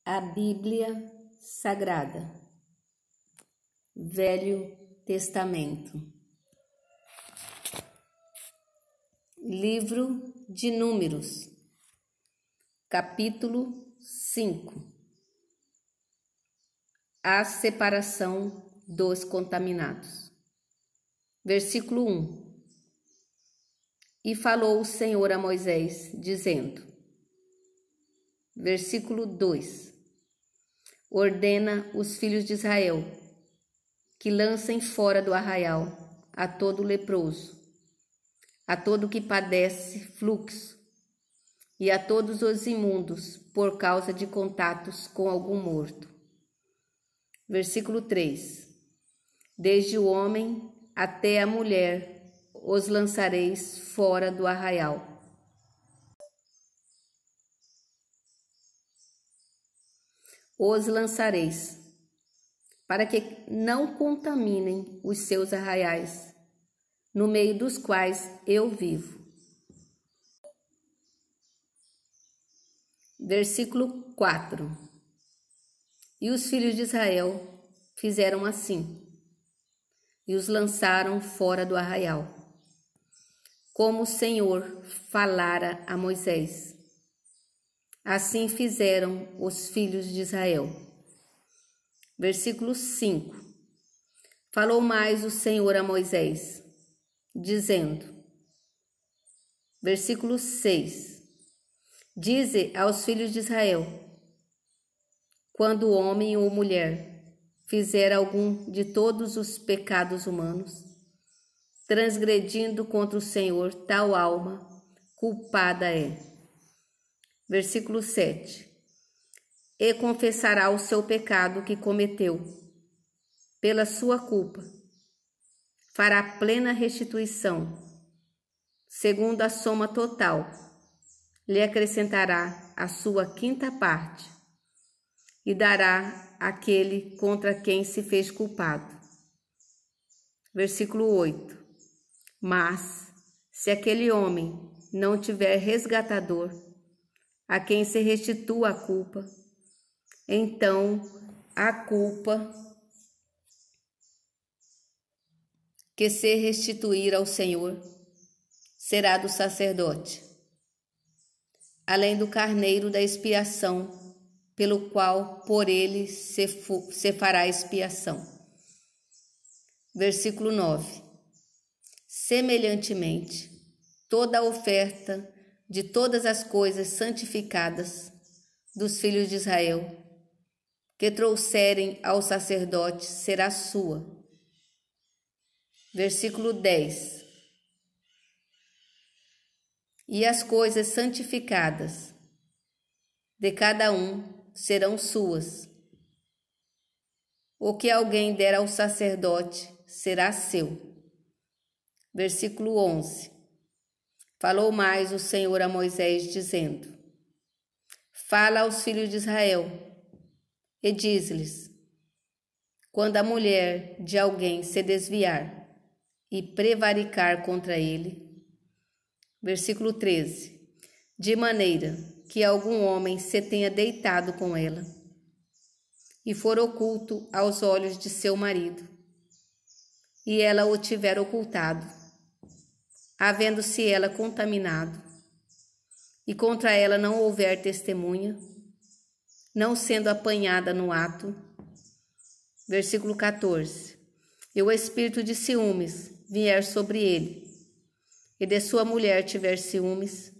A Bíblia Sagrada, Velho Testamento, Livro de Números, capítulo 5. A separação dos contaminados. Versículo 1. E falou o Senhor a Moisés, dizendo. Versículo 2. Ordena os filhos de Israel que lancem fora do arraial a todo leproso, a todo que padece fluxo e a todos os imundos por causa de contatos com algum morto. Versículo 3. Desde o homem até a mulher os lançareis fora do arraial. Os lançareis, para que não contaminem os seus arraiais, no meio dos quais eu vivo. Versículo 4. E os filhos de Israel fizeram assim, e os lançaram fora do arraial, como o Senhor falara a Moisés. Assim fizeram os filhos de Israel. Versículo 5. Falou mais o Senhor a Moisés, dizendo. Versículo 6. Dize aos filhos de Israel, quando homem ou mulher fizer algum de todos os pecados humanos, transgredindo contra o Senhor, tal alma culpada é. Versículo 7. E confessará o seu pecado que cometeu, pela sua culpa. Fará plena restituição, segundo a soma total. Lhe acrescentará a sua quinta parte, e dará àquele contra quem se fez culpado. Versículo 8. Mas, se aquele homem não tiver resgatador, a quem se restitua a culpa, então a culpa que se restituir ao Senhor será do sacerdote, além do carneiro da expiação, pelo qual por ele se fará expiação. Versículo 9. Semelhantemente, toda a oferta de todas as coisas santificadas dos filhos de Israel, que trouxerem ao sacerdote, será sua. Versículo 10. E as coisas santificadas de cada um serão suas. O que alguém der ao sacerdote será seu. Versículo 11. Falou mais o Senhor a Moisés, dizendo. Fala aos filhos de Israel e diz-lhes, quando a mulher de alguém se desviar e prevaricar contra ele. Versículo 13. De maneira que algum homem se tenha deitado com ela e for oculto aos olhos de seu marido, e ela o tiver ocultado, havendo-se ela contaminado, e contra ela não houver testemunha, não sendo apanhada no ato. Versículo 14. E o espírito de ciúmes vier sobre ele, e de sua mulher tiver ciúmes,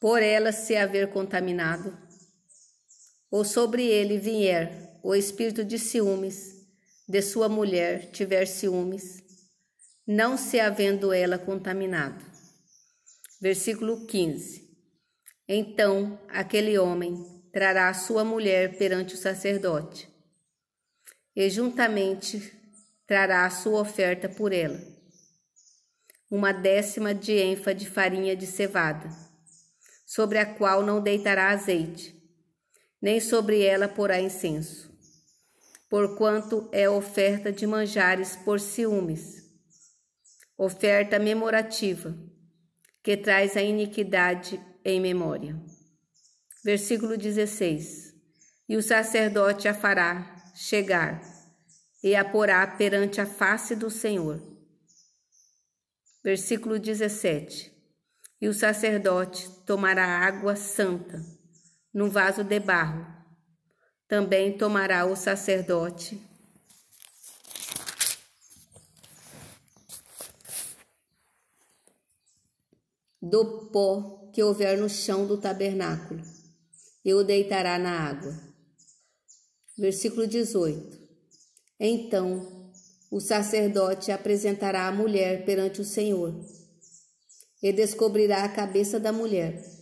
por ela se haver contaminado, ou sobre ele vier o espírito de ciúmes, de sua mulher tiver ciúmes, não se havendo ela contaminado. Versículo 15. Então aquele homem trará a sua mulher perante o sacerdote, e juntamente trará a sua oferta por ela, 1/10 de êfa de farinha de cevada, sobre a qual não deitará azeite, nem sobre ela porá incenso, porquanto é oferta de manjares por ciúmes. oferta memorativa, que traz a iniquidade em memória. Versículo 16. E o sacerdote a fará chegar e a porá perante a face do Senhor. Versículo 17. E o sacerdote tomará água santa num vaso de barro. Também tomará o sacerdote do pó que houver no chão do tabernáculo e o deitará na água. Versículo 18. Então o sacerdote apresentará a mulher perante o Senhor e descobrirá a cabeça da mulher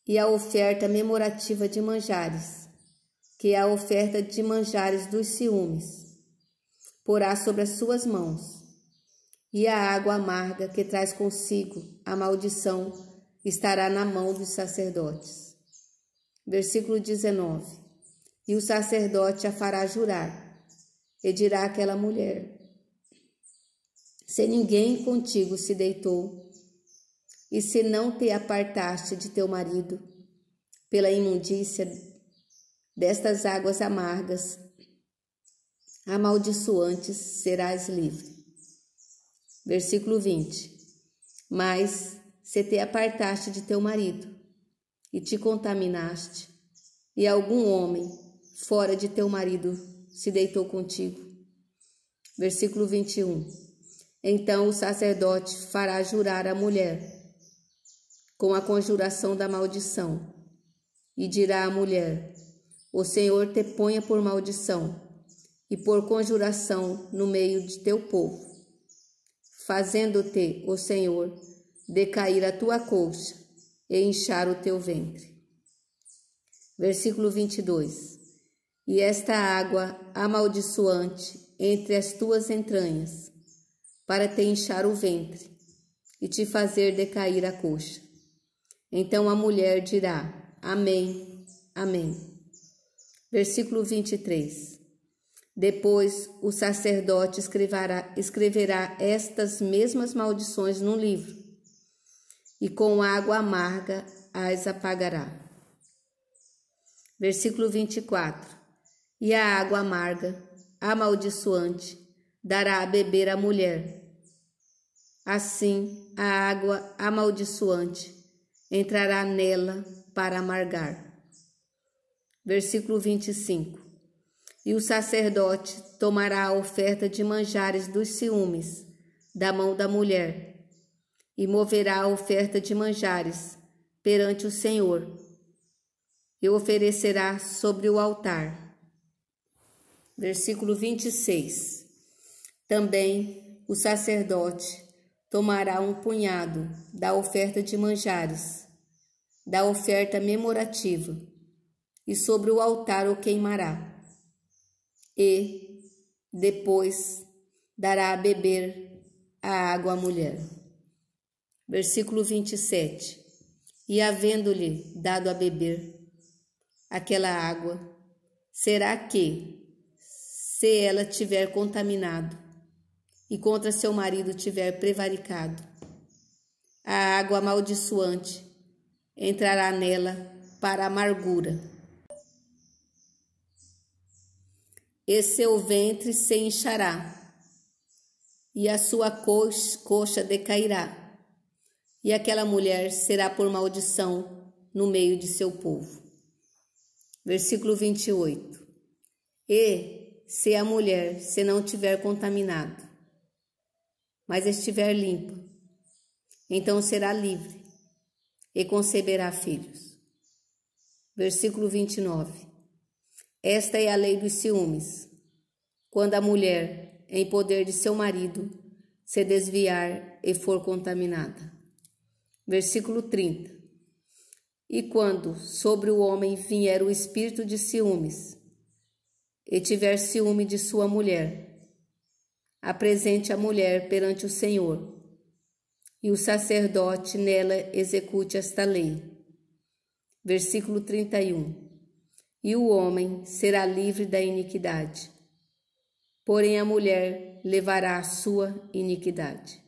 e a oferta memorativa de manjares, que é a oferta de manjares dos ciúmes, porá sobre as suas mãos, e a água amarga que traz consigo a maldição estará na mão dos sacerdotes. Versículo 19. E o sacerdote a fará jurar, e dirá àquela mulher: se ninguém contigo se deitou, e se não te apartaste de teu marido, pela imundícia destas águas amargas, amaldiçoantes serás livre. Versículo 20. Mas se te apartaste de teu marido, e te contaminaste, e algum homem fora de teu marido se deitou contigo. Versículo 21. Então o sacerdote fará jurar a mulher com a conjuração da maldição, e dirá à mulher: o Senhor te ponha por maldição e por conjuração no meio de teu povo, fazendo-te o Senhor decair a tua coxa e inchar o teu ventre. Versículo 22. E esta água amaldiçoante entre as tuas entranhas, para te inchar o ventre e te fazer decair a coxa. Então a mulher dirá: Amém, Amém. Versículo 23. Depois o sacerdote escreverá estas mesmas maldições num livro, e com água amarga as apagará. Versículo 24. E a água amarga, amaldiçoante, dará a beber à mulher. Assim, a água amaldiçoante entrará nela para amargar. Versículo 25. E o sacerdote tomará a oferta de manjares dos ciúmes da mão da mulher e moverá a oferta de manjares perante o Senhor e oferecerá sobre o altar. Versículo 26. Também o sacerdote tomará um punhado da oferta de manjares, da oferta memorativa, e sobre o altar o queimará. E depois dará a beber a água à mulher. Versículo 27. E havendo-lhe dado a beber aquela água, será que, se ela tiver contaminado e contra seu marido tiver prevaricado, a água amaldiçoante entrará nela para a amargura, e seu ventre se inchará, e a sua coxa decairá, e aquela mulher será por maldição no meio de seu povo. Versículo 28. E se a mulher se não tiver contaminado, mas estiver limpa, então será livre e conceberá filhos. Versículo 29. Esta é a lei dos ciúmes, quando a mulher, em poder de seu marido, se desviar e for contaminada. Versículo 30. E quando sobre o homem vier o espírito de ciúmes, e tiver ciúme de sua mulher, apresente a mulher perante o Senhor, e o sacerdote nela execute esta lei. Versículo 31. E o homem será livre da iniquidade. Porém a mulher levará a sua iniquidade.